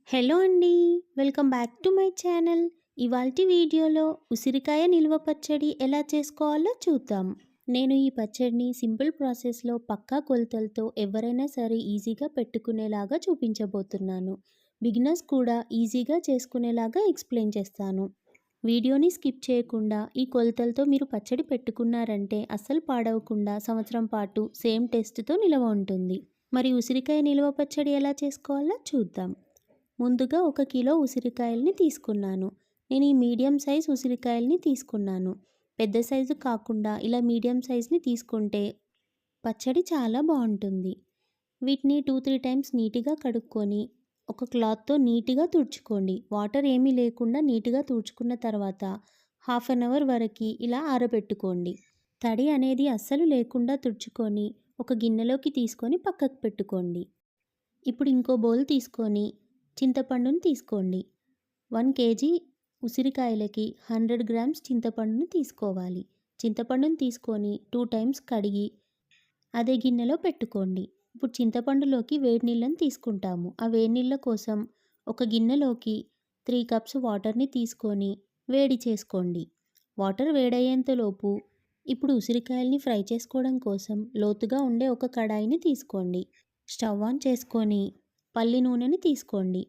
Hello అండి. Welcome back to my channel. ఇవాల్టి వీడియోలో ఉసిరికాయ నిల్వ పచ్చడి ఎలా చేసుకోవాలో చూద్దాం. నేను ఈ పచ్చడిని సింపుల్ ప్రాసెస్లో పక్కా కొలతలతో ఎవరైనా సరే ఈజీగా పెట్టుకునేలాగా చూపించబోతున్నాను. బిగినర్స్ కూడా ఈజీగా చేసుకునేలాగా ఎక్స్ప్లెయిన్ చేస్తాను. వీడియోని స్కిప్ చేయకుండా ఈ కొలతలతో మీరు పచ్చడి పెట్టుకున్నారంటే అస్సలు పాడవకుండా సంవత్సరం పాటు సేమ్ టేస్ట్తో నిల్వ ఉంటుంది. మరి ఉసిరికాయ నిల్వ పచ్చడి ఎలా చేసుకోవాలో చూద్దాం. ముందుగా 1 కిలో ఉసిరికాయల్ని తీసుకున్నాను. నేను ఈ మీడియం సైజ్ ఉసిరికాయల్ని తీసుకున్నాను. పెద్ద సైజు కాకుండా ఇలా మీడియం సైజ్ని తీసుకుంటే పచ్చడి చాలా బాగుంటుంది. వీటిని 2-3 టైమ్స్ నీట్గా కడుక్కొని ఒక క్లాత్తో నీట్గా తుడుచుకోండి. వాటర్ ఏమీ లేకుండా నీట్గా తుడుచుకున్న తర్వాత హాఫ్ అన్ అవర్ వరకు ఇలా ఆరబెట్టుకోండి. తడి అనేది అస్సలు లేకుండా తుడుచుకొని ఒక గిన్నెలోకి తీసుకొని పక్కకు పెట్టుకోండి. ఇప్పుడు ఇంకో బౌల్ తీసుకొని చింతపండుని తీసుకోండి. 1 కేజీ ఉసిరికాయలకి 100 గ్రామ్స్ చింతపండుని తీసుకోవాలి. చింతపండుని తీసుకొని 2 టైమ్స్ కడిగి అదే గిన్నెలో పెట్టుకోండి. ఇప్పుడు చింతపండులోకి వేడి నీళ్ళని తీసుకుంటాము. ఆ వేడి నీళ్ళ కోసం ఒక గిన్నెలోకి 3 కప్స్ వాటర్ని తీసుకొని వేడి చేసుకోండి. వాటర్ వేడయ్యేంతలోపు ఇప్పుడు ఉసిరికాయల్ని ఫ్రై చేసుకోవడం కోసం లోతుగా ఉండే ఒక కడాయిని తీసుకోండి. స్టవ్ ఆన్ చేసుకొని పల్లి నూనెని తీసుకోండి.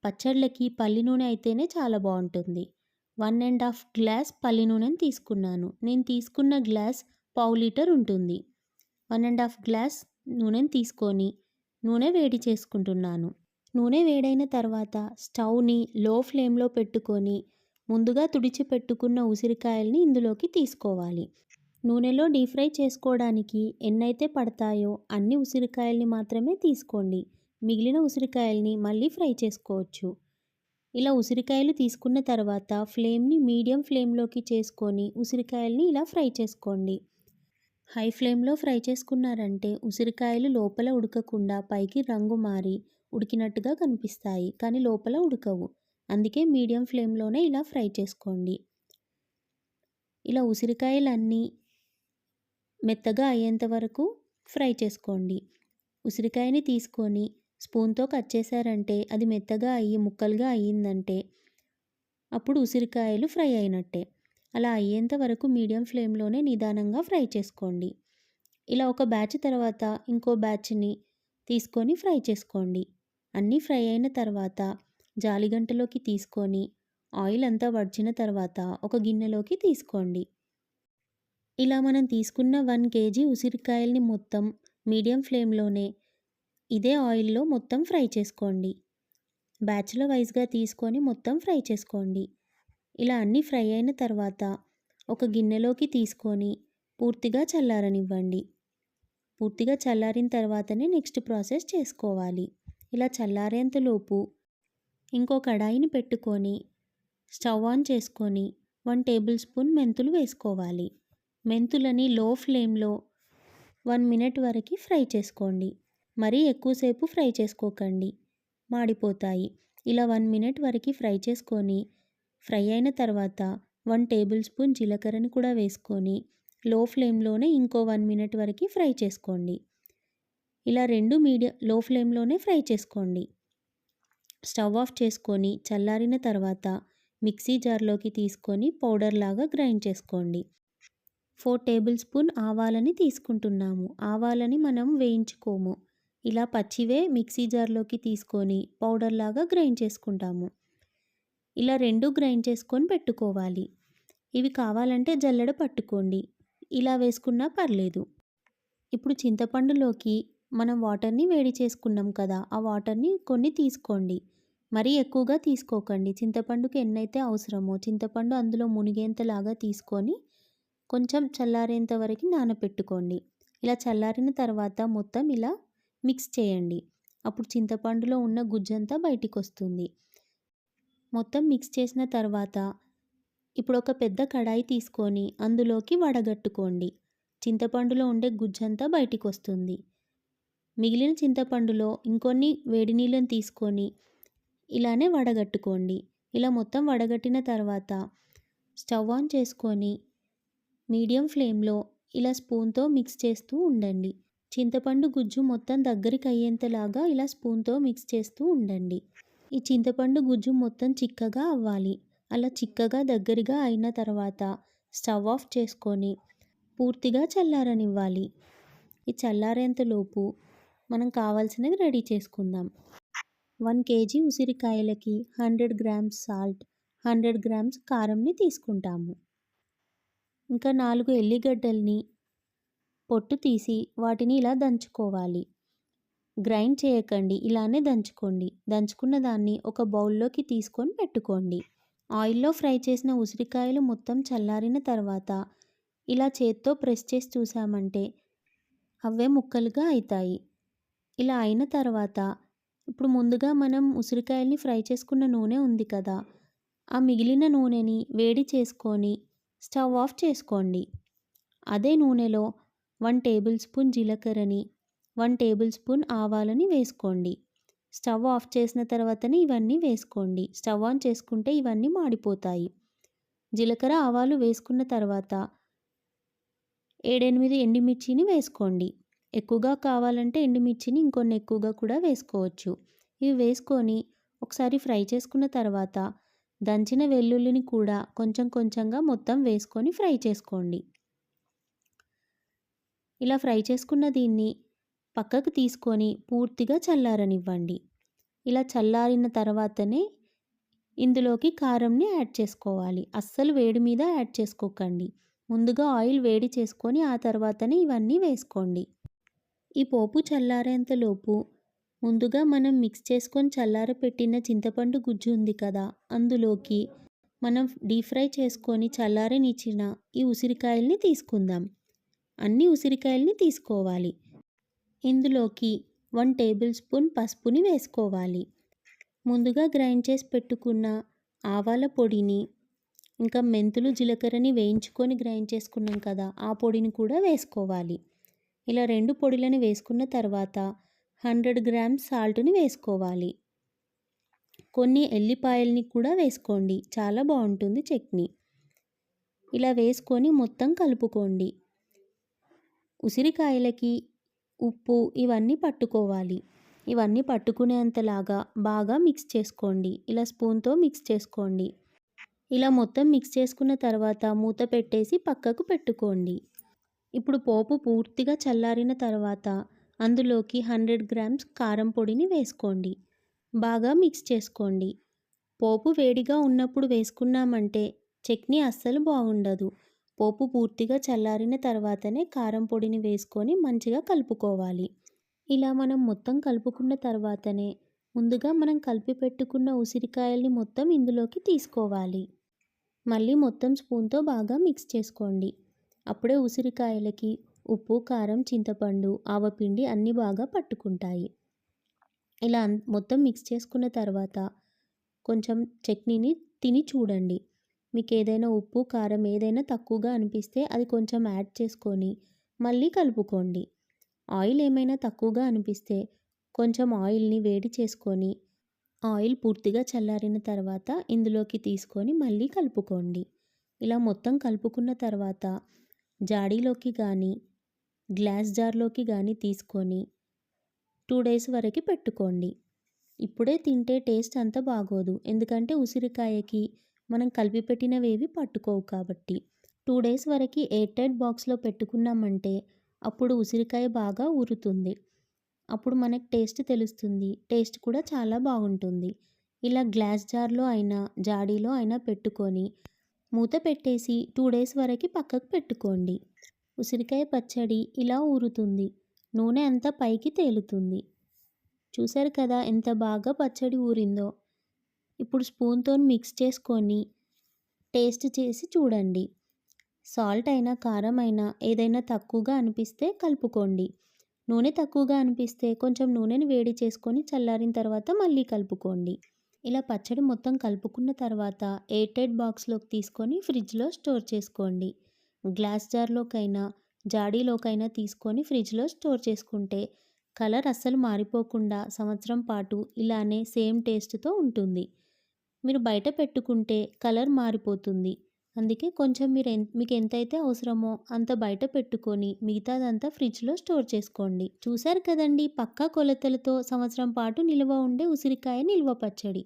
పచ్చళ్ళకి పల్లి నూనె అయితేనే చాలా బాగుంటుంది. 1½ గ్లాస్ పల్లి నూనెని తీసుకున్నాను. నేను తీసుకున్న గ్లాస్ పావు లీటర్ ఉంటుంది. 1½ గ్లాస్ నూనెని తీసుకొని నూనె వేడి చేసుకుంటున్నాను. నూనె వేడైన తర్వాత స్టవ్ని లో ఫ్లేమ్లో పెట్టుకొని ముందుగా తుడిచి పెట్టుకున్న ఉసిరికాయల్ని ఇందులోకి తీసుకోవాలి. నూనెలో డీప్ ఫ్రై చేసుకోవడానికి ఎన్నైతే పడతాయో అన్ని ఉసిరికాయల్ని మాత్రమే తీసుకోండి. మిగిలిన ఉసిరికాయల్ని మళ్ళీ ఫ్రై చేసుకోవచ్చు. ఇలా ఉసిరికాయలు తీసుకున్న తర్వాత ఫ్లేమ్ని మీడియం ఫ్లేమ్లోకి చేసుకొని ఉసిరికాయల్ని ఇలా ఫ్రై చేసుకోండి. హై ఫ్లేమ్లో ఫ్రై చేసుకున్నారంటే ఉసిరికాయలు లోపల ఉడకకుండా పైకి రంగు మారి ఉడికినట్టుగా కనిపిస్తాయి, కానీ లోపల ఉడకవు. అందుకే మీడియం ఫ్లేమ్లోనే ఇలా ఫ్రై చేసుకోండి. ఇలా ఉసిరికాయలన్నీ మెత్తగా అయ్యేంత వరకు ఫ్రై చేసుకోండి. ఉసిరికాయని తీసుకొని స్పూన్తో కట్ చేశారంటే అది మెత్తగా అయ్యి ముక్కలుగా అయ్యిందంటే అప్పుడు ఉసిరికాయలు ఫ్రై అయినట్టే. అలా అయ్యేంత వరకు మీడియం ఫ్లేమ్లోనే నిదానంగా ఫ్రై చేసుకోండి. ఇలా ఒక బ్యాచ్ తర్వాత ఇంకో బ్యాచ్ని తీసుకొని ఫ్రై చేసుకోండి. అన్నీ ఫ్రై అయిన తర్వాత జాలిగంటలోకి తీసుకొని ఆయిల్ అంతా వడిచిన తర్వాత ఒక గిన్నెలోకి తీసుకోండి. ఇలా మనం తీసుకున్న 1 కేజీ ఉసిరికాయల్ని మొత్తం మీడియం ఫ్లేమ్లోనే ఇదే ఆయిల్లో మొత్తం ఫ్రై చేసుకోండి. బ్యాచ్ల వైజ్గా తీసుకొని మొత్తం ఫ్రై చేసుకోండి. ఇలా అన్నీ ఫ్రై అయిన తర్వాత ఒక గిన్నెలోకి తీసుకొని పూర్తిగా చల్లారనివ్వండి. పూర్తిగా చల్లారిన తర్వాతనే నెక్స్ట్ ప్రాసెస్ చేసుకోవాలి. ఇలా చల్లారేంతలోపు ఇంకో కడాయిని పెట్టుకొని స్టవ్ ఆన్ చేసుకొని 1 టేబుల్ స్పూన్ మెంతులు వేసుకోవాలి. మెంతులని లో ఫ్లేమ్లో 1 మినిట్ వరకు ఫ్రై చేసుకోండి. మరీ ఎక్కువసేపు ఫ్రై చేసుకోకండి, మాడిపోతాయి. ఇలా 1 మినిట్ వరకు ఫ్రై చేసుకొని ఫ్రై అయిన తర్వాత 1 టేబుల్ స్పూన్ జీలకర్రని కూడా వేసుకొని లో ఫ్లేమ్లోనే ఇంకో 1 మినిట్ వరకు ఫ్రై చేసుకోండి. ఇలా రెండు లో ఫ్లేమ్లోనే ఫ్రై చేసుకోండి. స్టవ్ ఆఫ్ చేసుకొని చల్లారిన తర్వాత మిక్సీ జార్లోకి తీసుకొని పౌడర్ లాగా గ్రైండ్ చేసుకోండి. 4 టేబుల్ స్పూన్ ఆవాలని తీసుకుంటున్నాము. ఆవాలని మనం వేయించుకోము, ఇలా పచ్చివే మిక్సీ జార్లోకి తీసుకొని పౌడర్ లాగా గ్రైండ్ చేసుకుంటాము. ఇలా 2 గ్రైండ్ చేసుకొని పెట్టుకోవాలి. ఇవి కావాలంటే జల్లెడ పట్టుకోండి, ఇలా వేసుకున్నా పర్లేదు. ఇప్పుడు చింతపండులోకి మనం వాటర్ని వేడి చేసుకున్నాం కదా, ఆ వాటర్ని కొన్ని తీసుకోండి. మరీ ఎక్కువగా తీసుకోకండి. చింతపండుకి ఎన్నైతే అవసరమో చింతపండు అందులో మునిగేంతలాగా తీసుకొని కొంచెం చల్లారేంత వరకు నానబెట్టుకోండి. ఇలా చల్లారిన తర్వాత మొత్తం ఇలా మిక్స్ చేయండి. అప్పుడు చింతపండులో ఉన్న గుజ్జంతా బయటికి వస్తుంది. మొత్తం మిక్స్ చేసిన తర్వాత ఇప్పుడు ఒక పెద్ద కడాయి తీసుకొని అందులోకి వడగట్టుకోండి. చింతపండులో ఉండే గుజ్జంతా బయటికి వస్తుంది. మిగిలిన చింతపండులో ఇంకొన్ని వేడి నీళ్ళని తీసుకొని ఇలానే వడగట్టుకోండి. ఇలా మొత్తం వడగట్టిన తర్వాత స్టవ్ ఆన్ చేసుకొని మీడియం ఫ్లేమ్లో ఇలా స్పూన్తో మిక్స్ చేస్తూ ఉండండి. చింతపండు గుజ్జు మొత్తం దగ్గరికి అయ్యేంతలాగా ఇలా స్పూన్తో మిక్స్ చేస్తూ ఉండండి. ఈ చింతపండు గుజ్జు మొత్తం చిక్కగా అవ్వాలి. అలా చిక్కగా దగ్గరగా అయిన తర్వాత స్టవ్ ఆఫ్ చేసుకొని పూర్తిగా చల్లారనివ్వాలి. ఈ చల్లారేంతలోపు మనం కావాల్సినవి రెడీ చేసుకుందాం. 1 కేజీ ఉసిరికాయలకి 100 గ్రామ్స్ సాల్ట్, 100 గ్రామ్స్ కారంని తీసుకుంటాము. ఇంకా 4 ఎల్లిగడ్డల్ని పొట్టు తీసి వాటిని ఇలా దంచుకోవాలి. గ్రైండ్ చేయకండి, ఇలానే దంచుకోండి. దంచుకున్న దాన్ని ఒక బౌల్లోకి తీసుకొని పెట్టుకోండి. ఆయిల్లో ఫ్రై చేసిన ఉసిరికాయలు మొత్తం చల్లారిన తర్వాత ఇలా చేత్తో ప్రెస్ చేసి చూసామంటే అవే ముక్కలుగా అవుతాయి. ఇలా అయిన తర్వాత ఇప్పుడు ముందుగా మనం ఉసిరికాయల్ని ఫ్రై చేసుకున్న నూనె ఉంది కదా, ఆ మిగిలిన నూనెని వేడి చేసుకొని స్టవ్ ఆఫ్ చేసుకోండి. అదే నూనెలో 1 టేబుల్ స్పూన్ జీలకర్రని, 1 టేబుల్ స్పూన్ ఆవాలని వేసుకోండి. స్టవ్ ఆఫ్ చేసిన తర్వాతనే ఇవన్నీ వేసుకోండి. స్టవ్ ఆన్ చేసుకుంటే ఇవన్నీ మాడిపోతాయి. జీలకర్ర ఆవాలు వేసుకున్న తర్వాత 7-8 ఎండుమిర్చిని వేసుకోండి. ఎక్కువగా కావాలంటే ఎండుమిర్చిని ఇంకొన్ని ఎక్కువగా కూడా వేసుకోవచ్చు. ఇవి వేసుకొని ఒకసారి ఫ్రై చేసుకున్న తర్వాత దంచిన వెల్లుల్లిని కూడా కొంచెం కొంచెంగా మొత్తం వేసుకొని ఫ్రై చేసుకోండి. ఇలా ఫ్రై చేసుకున్న దీన్ని పక్కకు తీసుకొని పూర్తిగా చల్లారనివ్వండి. ఇలా చల్లారిన తర్వాతనే ఇందులోకి కారంని యాడ్ చేసుకోవాలి. అస్సలు వేడి మీద యాడ్ చేసుకోకండి. ముందుగా ఆయిల్ వేడి చేసుకొని ఆ తర్వాతనే ఇవన్నీ వేసుకోండి. ఈ పోపు చల్లారేంతలోపు ముందుగా మనం మిక్స్ చేసుకొని చల్లారపెట్టిన చింతపండు గుజ్జు ఉంది కదా, అందులోకి మనం డీప్ ఫ్రై చేసుకొని చల్లారనిచ్చిన ఈ ఉసిరికాయల్ని తీసుకుందాం. అన్ని ఉసిరికాయల్ని తీసుకోవాలి. ఇందులోకి 1 టేబుల్ స్పూన్ పసుపుని వేసుకోవాలి. ముందుగా గ్రైండ్ చేసి పెట్టుకున్న ఆవాల పొడిని, ఇంకా మెంతులు జీలకర్రని వేయించుకొని గ్రైండ్ చేసుకున్నాం కదా, ఆ పొడిని కూడా వేసుకోవాలి. ఇలా 2 పొడిలను వేసుకున్న తర్వాత 100 గ్రామ్స్ సాల్ట్ని వేసుకోవాలి. కొన్ని ఎల్లిపాయల్ని కూడా వేసుకోండి, చాలా బాగుంటుంది చట్నీ. ఇలా వేసుకొని మొత్తం కలుపుకోండి. ఉసిరికాయలకి ఉప్పు ఇవన్నీ పట్టుకోవాలి. ఇవన్నీ పట్టుకునేంతలాగా బాగా మిక్స్ చేసుకోండి. ఇలా స్పూన్తో మిక్స్ చేసుకోండి. ఇలా మొత్తం మిక్స్ చేసుకున్న తర్వాత మూత పెట్టేసి పక్కకు పెట్టుకోండి. ఇప్పుడు పోపు పూర్తిగా చల్లారిన తర్వాత అందులోకి 100 గ్రామ్స్ కారం పొడిని వేసుకోండి. బాగా మిక్స్ చేసుకోండి. పోపు వేడిగా ఉన్నప్పుడు వేసుకున్నామంటే చట్నీ అస్సలు బాగుండదు. పోపు పూర్తిగా చల్లారిన తర్వాతనే కారం పొడిని వేసుకొని మంచిగా కలుపుకోవాలి. ఇలా మనం మొత్తం కలుపుకున్న తర్వాతనే ముందుగా మనం కలిపి పెట్టుకున్న ఉసిరికాయల్ని మొత్తం ఇందులోకి తీసుకోవాలి. మళ్ళీ మొత్తం స్పూన్తో బాగా మిక్స్ చేసుకోండి. అప్పుడే ఉసిరికాయలకి ఉప్పు, కారం, చింతపండు, ఆవపిండి అన్నీ బాగా పట్టుకుంటాయి. ఇలా మొత్తం మిక్స్ చేసుకున్న తర్వాత కొంచెం చట్నీని తిని చూడండి. మీకు ఏదైనా ఉప్పు, కారం ఏదైనా తక్కువగా అనిపిస్తే అది కొంచెం యాడ్ చేసుకొని మళ్ళీ కలుపుకోండి. ఆయిల్ ఏమైనా తక్కువగా అనిపిస్తే కొంచెం ఆయిల్ని వేడి చేసుకొని ఆయిల్ పూర్తిగా చల్లారిన తర్వాత ఇందులోకి తీసుకొని మళ్ళీ కలుపుకోండి. ఇలా మొత్తం కలుపుకున్న తర్వాత జాడీలోకి కానీ గ్లాస్ జార్లోకి కానీ తీసుకొని 2 డేస్ వరకు పెట్టుకోండి. ఇప్పుడే తింటే టేస్ట్ అంత బాగోదు, ఎందుకంటే ఉసిరికాయకి మనం కలిపి పెట్టినవేవి పట్టుకోవు కాబట్టి. 2 డేస్ వరకు ఎయిర్ టైట్ బాక్స్లో పెట్టుకున్నామంటే అప్పుడు ఉసిరికాయ బాగా ఊరుతుంది. అప్పుడు మనకు టేస్ట్ తెలుస్తుంది. టేస్ట్ కూడా చాలా బాగుంటుంది. ఇలా గ్లాస్ జార్లో అయినా జాడీలో అయినా పెట్టుకొని మూత పెట్టేసి 2 డేస్ వరకు పక్కకు పెట్టుకోండి. ఉసిరికాయ పచ్చడి ఇలా ఊరుతుంది. నూనె అంతా పైకి తేలుతుంది. చూసారు కదా ఎంత బాగా పచ్చడి ఊరిందో. ఇప్పుడు స్పూన్తో మిక్స్ చేసుకొని టేస్ట్ చేసి చూడండి. సాల్ట్ అయినా కారం అయినా ఏదైనా తక్కువగా అనిపిస్తే కలుపుకోండి. నూనె తక్కువగా అనిపిస్తే కొంచెం నూనెని వేడి చేసుకొని చల్లారిన తర్వాత మళ్ళీ కలుపుకోండి. ఇలా పచ్చడి మొత్తం కలుపుకున్న తర్వాత ఎయిర్ టైట్ బాక్స్లోకి తీసుకొని ఫ్రిడ్జ్లో స్టోర్ చేసుకోండి. గ్లాస్ జార్లోకైనా జాడీలోకైనా తీసుకొని ఫ్రిడ్జ్లో స్టోర్ చేసుకుంటే కలర్ అస్సలు మారిపోకుండా సంవత్సరం పాటు ఇలానే సేమ్ టేస్ట్తో ఉంటుంది. మీరు బయట పెట్టుకుంటే కలర్ మారిపోతుంది. అందుకే కొంచెం మీకు ఎంతైతే అవసరమో అంత బయట పెట్టుకొని మిగతాదంతా ఫ్రిడ్జ్‌లో స్టోర్ చేసుకోండి. చూసారు కదండీ! పక్కా కొలతలతో సంవత్సరం పాటు నిల్వ ఉండే ఉసిరికాయ నిల్వ పచ్చడి.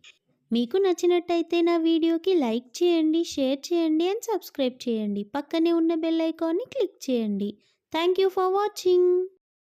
మీకు నచ్చినట్టయితే నా వీడియోకి లైక్ చేయండి, షేర్ చేయండి అండ్ సబ్స్క్రైబ్ చేయండి. పక్కనే ఉన్న బెల్ ఐకాన్‌ని క్లిక్ చేయండి. Thank you for watching.